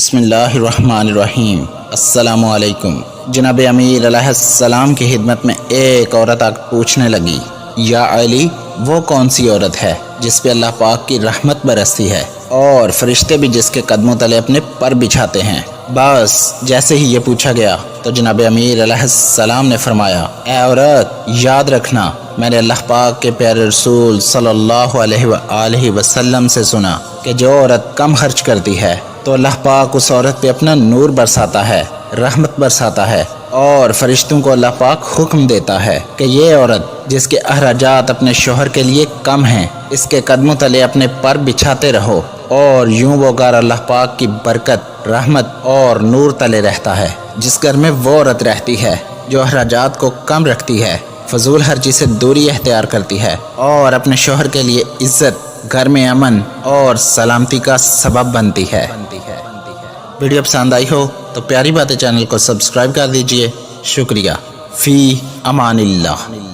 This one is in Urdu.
بسم اللہ الرحمن الرحیم۔ السلام علیکم۔ جناب امیر علیہ السلام کی خدمت میں ایک عورت آ پوچھنے لگی، یا علی، وہ کون سی عورت ہے جس پہ اللہ پاک کی رحمت برستی ہے اور فرشتے بھی جس کے قدموں تلے اپنے پر بچھاتے ہیں؟ بس جیسے ہی یہ پوچھا گیا تو جناب امیر علیہ السلام نے فرمایا، اے عورت، یاد رکھنا، میں نے اللہ پاک کے پیارے رسول صلی اللہ علیہ وآلہ وسلم سے سنا کہ جو عورت کم خرچ کرتی ہے تو اللہ پاک اس عورت پہ اپنا نور برساتا ہے، رحمت برساتا ہے، اور فرشتوں کو اللہ پاک حکم دیتا ہے کہ یہ عورت جس کے اخراجات اپنے شوہر کے لیے کم ہیں، اس کے قدموں تلے اپنے پر بچھاتے رہو، اور یوں وہ گھر اللہ پاک کی برکت، رحمت اور نور تلے رہتا ہے۔ جس گھر میں وہ عورت رہتی ہے جو اخراجات کو کم رکھتی ہے، فضول خرچی سے دوری اختیار کرتی ہے اور اپنے شوہر کے لیے عزت، گھر میں امن اور سلامتی کا سبب بنتی ہے۔ ویڈیو پسند آئی ہو تو پیاری باتیں چینل کو سبسکرائب کر دیجئے۔ شکریہ۔ فی امان اللہ۔